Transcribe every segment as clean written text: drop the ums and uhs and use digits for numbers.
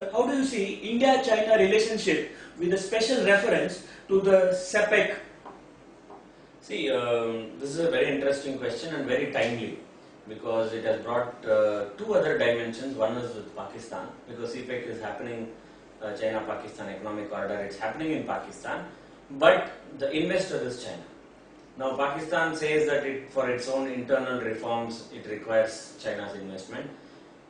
How do you see India-China relationship with a special reference to the CPEC? See, this is a very interesting question and very timely because it has brought two other dimensions. One is with Pakistan because CPEC is happening, China-Pakistan economic corridor, it's happening in Pakistan, but the investor is China. Now Pakistan says that for its own internal reforms it requires China's investment.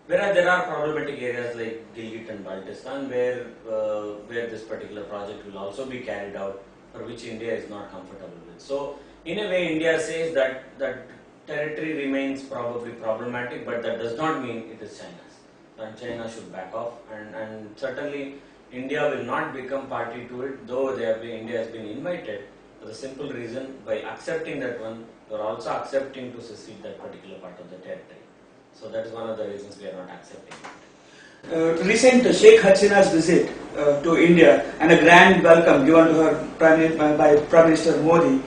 Whereas there are problematic areas like Gilgit and Baltistan where this particular project will also be carried out, for which India is not comfortable with. So in a way India says that territory remains probably problematic, but that does not mean it is China's. And China should back off, and certainly India will not become party to it, though India has been invited, for the simple reason by accepting that one, you are also accepting to secede that particular part of the territory. So that is one of the reasons we are not accepting it. Recent Sheikh Hasina's visit to India and a grand welcome given to her by Prime Minister Modi.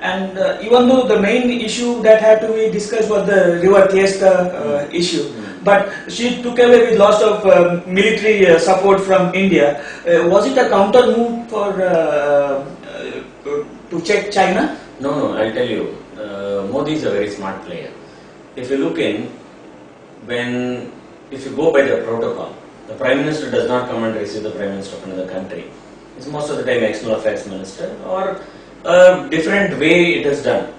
And even though the main issue that had to be discussed was the river Tiesta issue, but she took away with lots of military support from India. Was it a counter move for to check China? No, I'll tell you. Modi is a very smart player. If you look if you go by the protocol, the Prime Minister does not come and receive the Prime Minister of another country. It's most of the time External Affairs Minister or a different way it is done.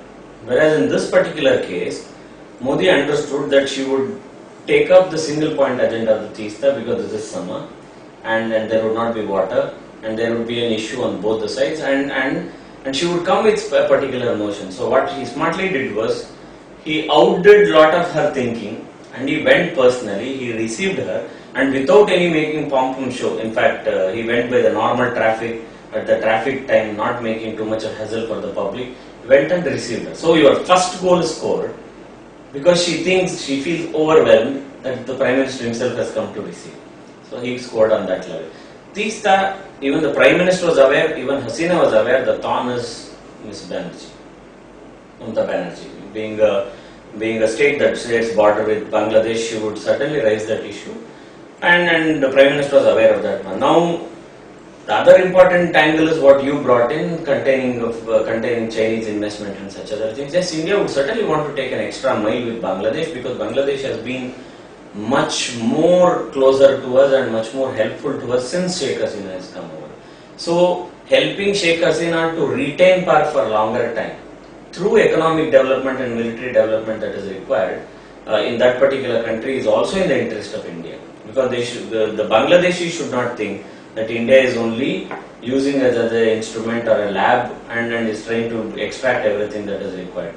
Whereas in this particular case, Modi understood that she would take up the single point agenda of the Teesta because this is summer and there would not be water and there would be an issue on both the sides and she would come with a particular motion. So what he smartly did was, he outdid lot of her thinking and he went personally, he received her and without any making pomp show. In fact, he went by the normal traffic at the traffic time, not making too much of hassle for the public, went and received her. So your first goal is scored because she feels overwhelmed that the Prime Minister himself has come to receive. So he scored on that level. Teesta, even the Prime Minister was aware, even Hasina was aware, the thorn is Ms. Banerjee, Mamata Banerjee. Being a state that shares border with Bangladesh, she would certainly raise that issue, and the Prime Minister was aware of that one. Now, the other important angle is what you brought in, containing Chinese investment and such other things. Yes, India would certainly want to take an extra mile with Bangladesh because Bangladesh has been much more closer to us and much more helpful to us since Sheikh Hasina has come over. So, helping Sheikh Hasina to retain power for a longer time through economic development and military development that is required in that particular country is also in the interest of India. Because the Bangladeshis should not think that India is only using as an instrument or a lab and is trying to extract everything that is required.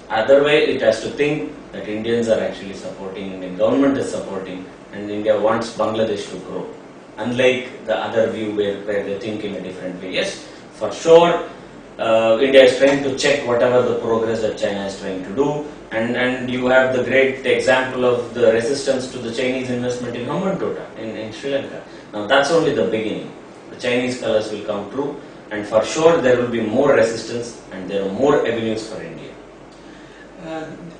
Otherwise, it has to think that Indians are actually supporting, Indian government is supporting, and India wants Bangladesh to grow. Unlike the other view where they think in a different way. Yes, for sure, India is trying to check whatever the progress that China is trying to do, and you have the great example of the resistance to the Chinese investment in Hambantota in Sri Lanka. Now that's only the beginning. The Chinese colors will come true, and for sure there will be more resistance and there are more avenues for India.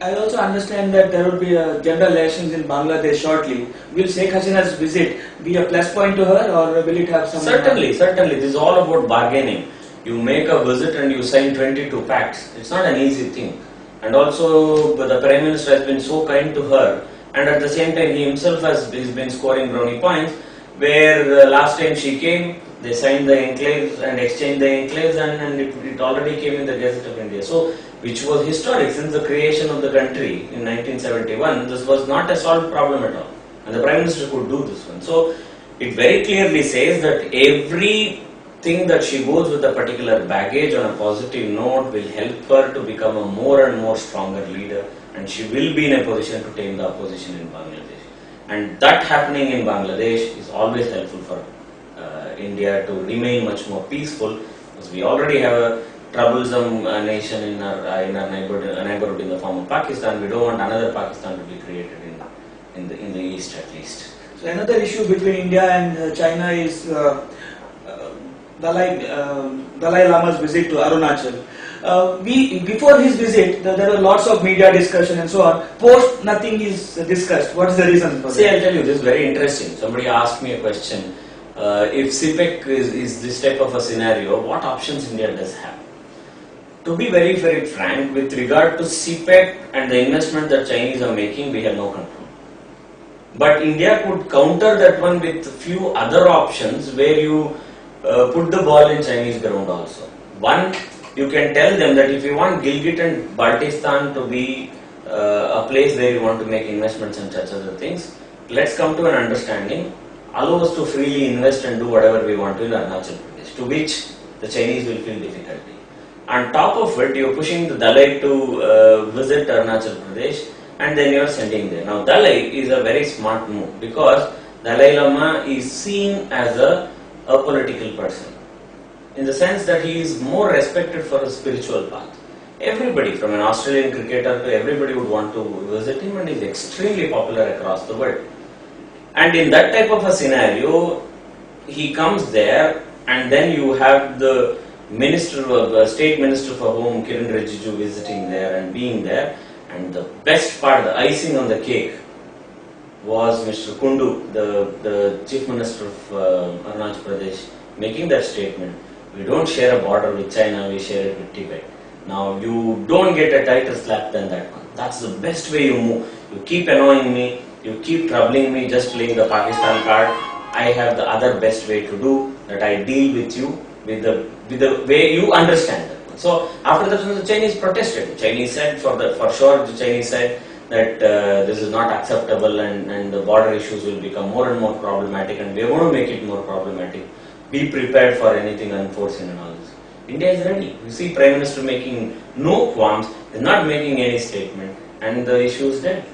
I also understand that there will be general elections in Bangladesh shortly. Will Sheikh Hasina's visit be a plus point to her, or will it have some... Certainly. This is all about bargaining. You make a visit and you sign 22 pacts. It's not an easy thing. And also the Prime Minister has been so kind to her, and at the same time he himself has been scoring brownie points, where last time she came, they signed the enclaves and exchanged the enclaves, and it already came in the Gazette of India. So, which was historic since the creation of the country in 1971. This was not a solved problem at all. And the Prime Minister could do this one. So, it very clearly says that everything that she goes with a particular baggage on a positive note will help her to become a more and more stronger leader, and she will be in a position to tame the opposition in Bangladesh. And that happening in Bangladesh is always helpful for India to remain much more peaceful, because we already have a troublesome nation in our neighborhood in the form of Pakistan. We don't want another Pakistan to be created in the east at least. So another issue between India and China is Dalai Lama's visit to Arunachal. Before his visit, there were lots of media discussion and so on. Post, nothing is discussed. What is the reason for See, that? I'll tell you, this is very interesting. Somebody asked me a question. If CPEC is this type of a scenario, what options India does have? To be very, very frank, with regard to CPEC and the investment that Chinese are making, we have no control. But India could counter that one with few other options where you put the ball in Chinese ground also. One, you can tell them that if you want Gilgit and Baltistan to be a place where you want to make investments and such other things, let's come to an understanding. Allow us to freely invest and do whatever we want to in Arunachal Pradesh, to which the Chinese will feel difficulty. On top of it, you're pushing the Dalai to visit Arunachal Pradesh, and then you're sending there. Now, Dalai is a very smart move because Dalai Lama is seen as a political person, in the sense that he is more respected for his spiritual path. Everybody, from an Australian cricketer to everybody, would want to visit him, and he is extremely popular across the world. And in that type of a scenario, he comes there, and then you have the State Minister for Home, Kiran Rijiju, visiting there and being there. And the best part, the icing on the cake, was Mr. Kundu, the Chief Minister of Arunachal Pradesh, making that statement. We don't share a border with China, we share it with Tibet. Now, you don't get a tighter slap than that one. That's the best way you move. You keep annoying me, you keep troubling me, just playing the Pakistan card. I have the other best way to do, that I deal with you with the way you understand it. So after that, the Chinese protested. Chinese said, for sure, the Chinese said that this is not acceptable, and the border issues will become more and more problematic, and we are going to make it more problematic. Be prepared for anything unforeseen and all this. India is ready. You see Prime Minister making no qualms, is not making any statement, and the issue is dead.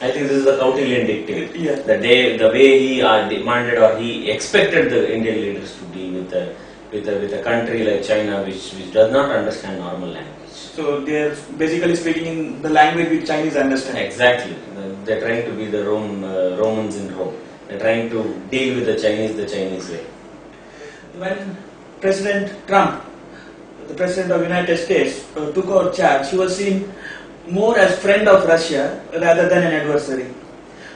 I think this is the Kautilian dictate. Yeah. The way he demanded, or he expected the Indian leaders to deal with a country like China, which does not understand normal language. So they are basically speaking in the language which Chinese understand. Exactly. They are trying to be the Romans in Rome. They are trying to deal with the Chinese way. When President Trump, the President of United States, took over charge, he was seen more as friend of Russia rather than an adversary.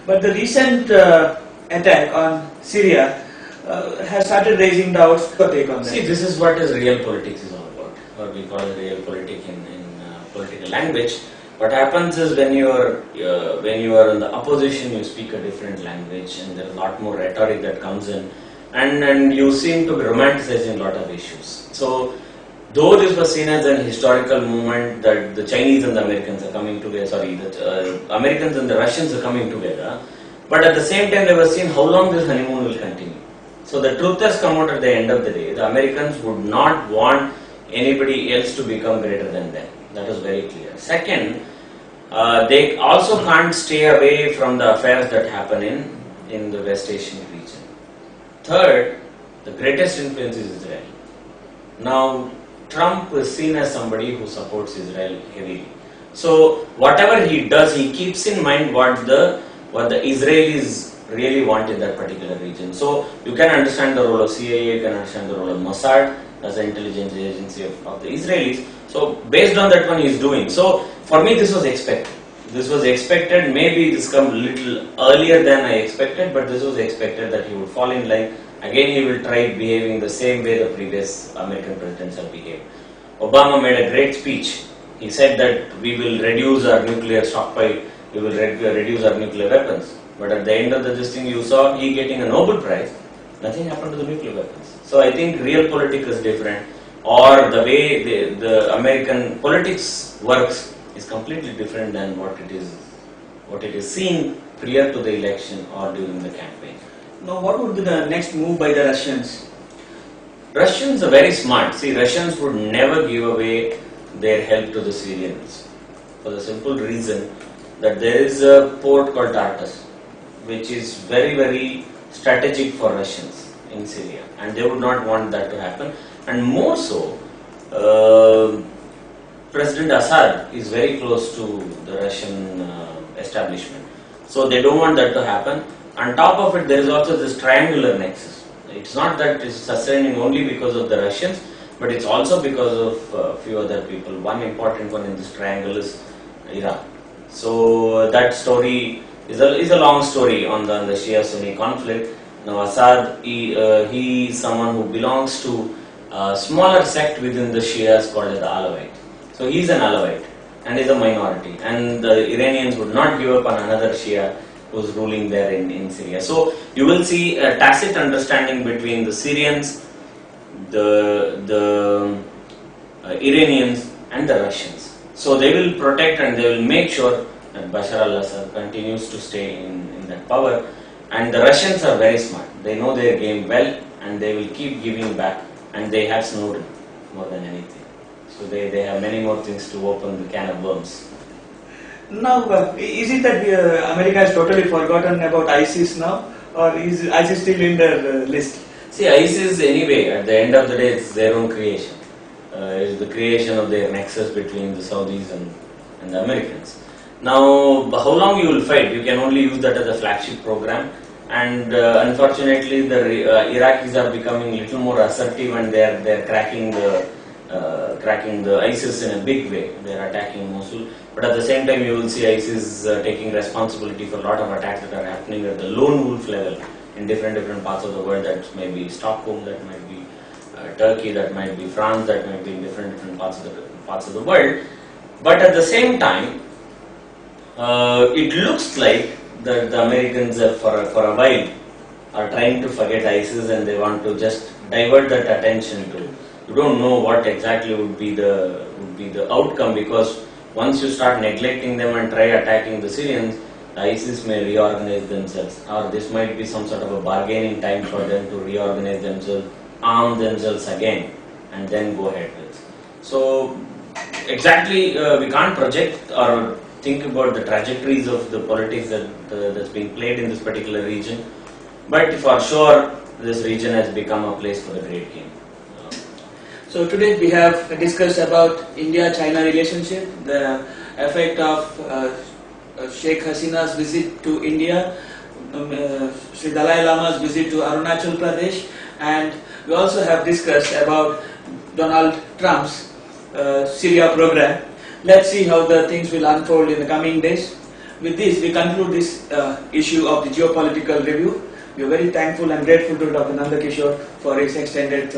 But the recent attack on Syria has started raising doubts. Your take on that? See, this is what is real politics is all about, or we call it real politics in political language. What happens is when you are in the opposition, you speak a different language, and there's a lot more rhetoric that comes in, and you seem to be romanticizing a lot of issues. So, though this was seen as an historical movement that the Chinese and the Americans are coming together, the Americans and the Russians are coming together, but at the same time they were seeing how long this honeymoon will continue. So the truth has come out at the end of the day. The Americans would not want anybody else to become greater than them. That is very clear. Second, they also can't stay away from the affairs that happen in the West Asian region. Third, the greatest influence is Israel. Now, Trump is seen as somebody who supports Israel heavily. So whatever he does, he keeps in mind what the Israelis really want in that particular region. So you can understand the role of CIA, you can understand the role of Mossad as an intelligence agency of the Israelis. So based on that one he is doing. So for me this was expected. This was expected. Maybe this come a little earlier than I expected, but this was expected that he would fall in line. Again he will try behaving the same way the previous American presidents have behaved. Obama made a great speech. He said that we will reduce our nuclear stockpile, we will reduce our nuclear weapons. But at the end of this thing, you saw he getting a Nobel Prize. Nothing happened to the nuclear weapons. So I think real politics is different, or the way the American politics works is completely different than what it is seen prior to the election or during the campaign. Now, what would be the next move by the Russians? Russians are very smart. See, Russians would never give away their help to the Syrians for the simple reason that there is a port called Tartus, which is very, very strategic for Russians in Syria, and they would not want that to happen. And more so, President Assad is very close to the Russian establishment, so they don't want that to happen. On top of it, there is also this triangular nexus. It's not that it's sustaining only because of the Russians, but it's also because of a few other people. One important one in this triangle is Iran. So that story is a long story on the Shia-Sunni conflict. Now Assad, he is someone who belongs to a smaller sect within the Shias called the Alawite. So he is an Alawite and is a minority, and the Iranians would not give up on another Shia who's ruling there in Syria. So you will see a tacit understanding between the Syrians, the Iranians and the Russians. So they will protect and they will make sure that Bashar al-Assad continues to stay in that power. And the Russians are very smart. They know their game well and they will keep giving back, and they have Snowden more than anything. So they have many more things to open the can of worms. Now, is it that America has totally forgotten about ISIS now, or is ISIS still in their list? See, ISIS anyway, at the end of the day, it's their own creation. It's the creation of their nexus between the Saudis and the Americans. Now, how long you will fight? You can only use that as a flagship program. And unfortunately, the Iraqis are becoming a little more assertive, and they're cracking the ISIS in a big way. They're attacking Mosul, but at the same time, you will see ISIS taking responsibility for a lot of attacks that are happening at the lone wolf level in different parts of the world. That may be Stockholm, that might be Turkey, that might be France, that might be in different parts of the world. But at the same time, it looks like the Americans for a while are trying to forget ISIS, and they want to just divert that attention to. You don't know what exactly would be the outcome, because once you start neglecting them and try attacking the Syrians, the ISIS may reorganize themselves, or this might be some sort of a bargaining time for them to reorganize themselves, arm themselves again, and then go ahead with. So exactly we can't project or think about the trajectories of the politics that's being played in this particular region, but for sure this region has become a place for the great game. So today we have discussed about India-China relationship, the effect of Sheikh Hasina's visit to India, Sri Dalai Lama's visit to Arunachal Pradesh, and we also have discussed about Donald Trump's Syria program. Let's see how the things will unfold in the coming days. With this, we conclude this issue of the geopolitical review. We are very thankful and grateful to Dr. Nandakishor for his extended